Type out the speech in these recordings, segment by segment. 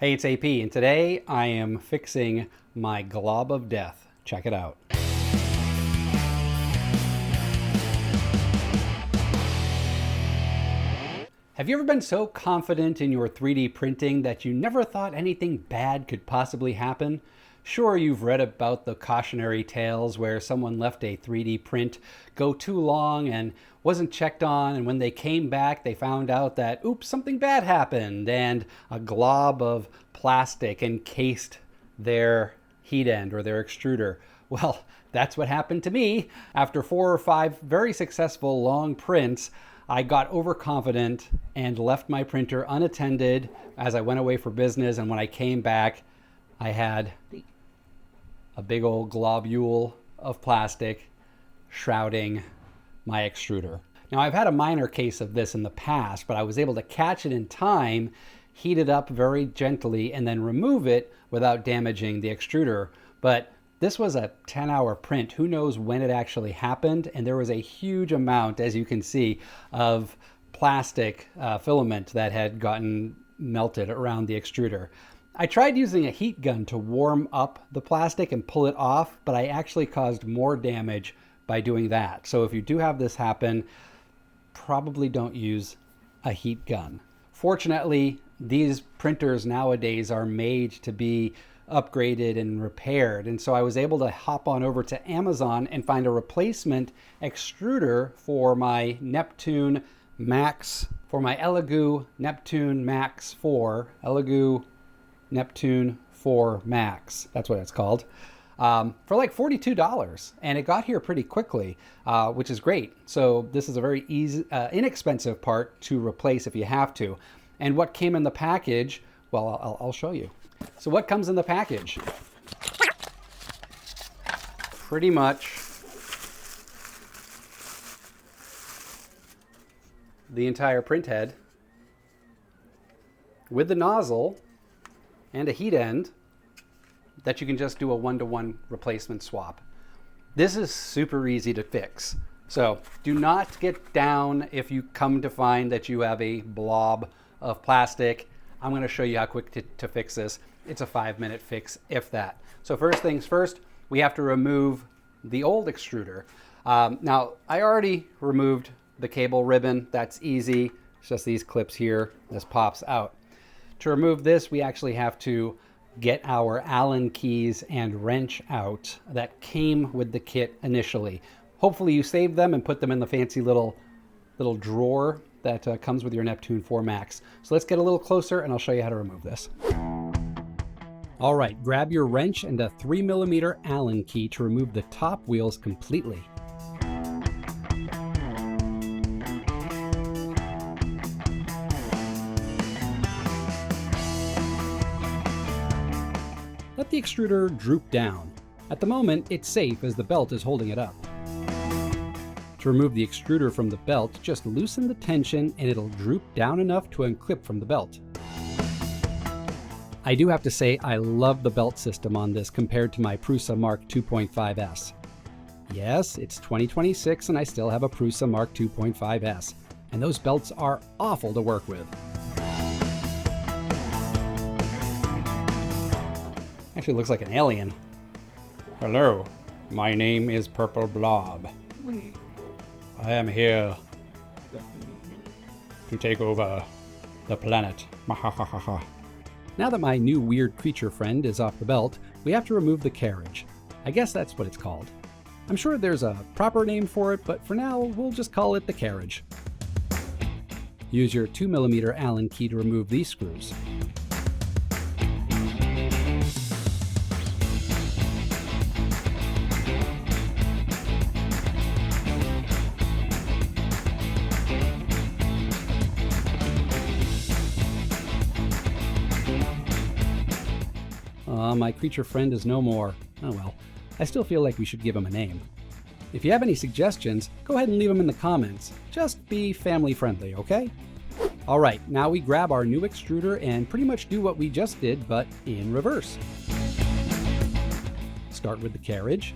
Hey, it's AP, and today I am fixing my Blob of Death. Check it out. Have you ever been so confident in your 3D printing that you never thought anything bad could possibly happen? Sure, you've read about the cautionary tales where someone left a 3D print go too long and wasn't checked on, and when they came back, they found out that, oops, something bad happened, and a glob of plastic encased their heat end or their extruder. Well, that's what happened to me. After 4 or 5 very successful long prints, I got overconfident and left my printer unattended as I went away for business, and when I came back, I had a big old globule of plastic shrouding my extruder. Now, I've had a minor case of this in the past, but I was able to catch it in time, heat it up very gently, and then remove it without damaging the extruder. But this was a 10-hour print. Who knows when it actually happened? And there was a huge amount, as you can see, of plastic filament that had gotten melted around the extruder. I tried using a heat gun to warm up the plastic and pull it off, but I actually caused more damage by doing that. So if you do have this happen, probably don't use a heat gun. Fortunately, these printers nowadays are made to be upgraded and repaired. And so I was able to hop on over to Amazon and find a replacement extruder for my Neptune Max, for my Elegoo Neptune Max 4, Elegoo Neptune 4 Max, that's what it's called, for like $42. And it got here pretty quickly, which is great. So this is a very easy, inexpensive part to replace if you have to. And what came in the package, well, I'll show you. So what comes in the package? Pretty much the entire print head with the nozzle and a heat end that you can just do a one-to-one replacement swap. This is super easy to fix. So do not get down if you come to find that you have a blob of plastic. I'm going to show you how quick to fix this. It's a 5-minute fix, if that. So first things first, we have to remove the old extruder. Now, I already removed the cable ribbon. That's easy. It's just these clips here. This pops out. To remove this, we actually have to get our Allen keys and wrench out that came with the kit initially. Hopefully you saved them and put them in the fancy little drawer that comes with your Neptune 4 Max. So let's get a little closer and I'll show you how to remove this. All right, grab your wrench and a 3mm Allen key to remove the top wheels completely. Let the extruder droop down. At the moment, it's safe as the belt is holding it up. To remove the extruder from the belt, just loosen the tension and it'll droop down enough to unclip from the belt. I do have to say I love the belt system on this compared to my Prusa Mark 2.5S. Yes, it's 2026 and I still have a Prusa Mark 2.5S, and those belts are awful to work with. Actually looks like an alien. Hello, my name is Purple Blob. I am here to take over the planet. Now that my new weird creature friend is off the belt, we have to remove the carriage. I guess that's what it's called. I'm sure there's a proper name for it, but for now, we'll just call it the carriage. Use your 2mm Allen key to remove these screws. My creature friend is no more. Oh well, I still feel like we should give him a name. If you have any suggestions, go ahead and leave them in the comments. Just be family friendly, okay? Alright, now we grab our new extruder and pretty much do what we just did, but in reverse. Start with the carriage.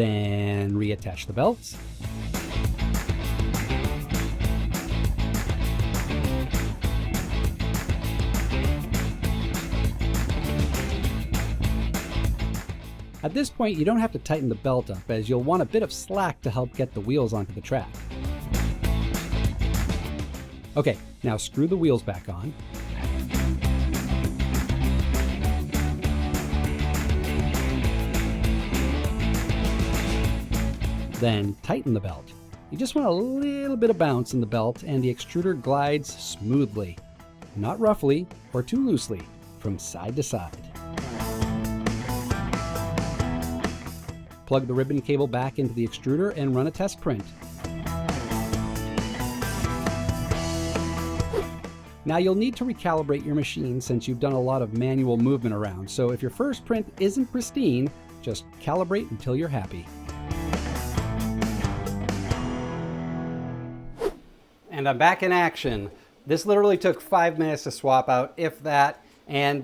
Then reattach the belts. At this point, you don't have to tighten the belt up, as you'll want a bit of slack to help get the wheels onto the track. Okay, now screw the wheels back on. Then tighten the belt. You just want a little bit of bounce in the belt and the extruder glides smoothly, not roughly or too loosely, from side to side. Plug the ribbon cable back into the extruder and run a test print. Now you'll need to recalibrate your machine since you've done a lot of manual movement around, so if your first print isn't pristine, just calibrate until you're happy. And I'm back in action. This literally took 5 minutes to swap out, if that, and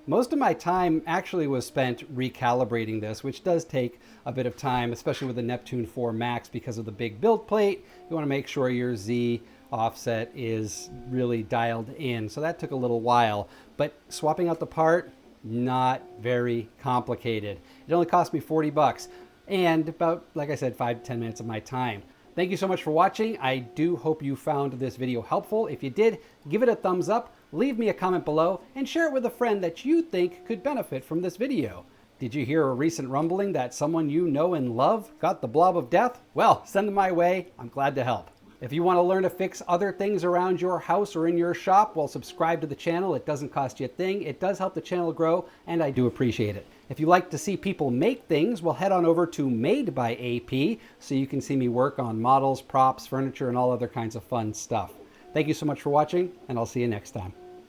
most of my time actually was spent recalibrating this, which does take a bit of time, especially with the Neptune 4 Max because of the big build plate. You want to make sure your Z offset is really dialed in. So that took a little while, but swapping out the part, not very complicated. It only cost me 40 bucks and about, like I said, 5 to 10 minutes of my time. Thank you so much for watching. I do hope you found this video helpful. If you did, give it a thumbs up, leave me a comment below, and share it with a friend that you think could benefit from this video. Did you hear a recent rumbling that someone you know and love got the Blob of Death? Well, send them my way. I'm glad to help. If you want to learn to fix other things around your house or in your shop, well, subscribe to the channel. It doesn't cost you a thing. It does help the channel grow, and I do appreciate it. If you like to see people make things, well, head on over to Made by AP so you can see me work on models, props, furniture, and all other kinds of fun stuff. Thank you so much for watching, and I'll see you next time.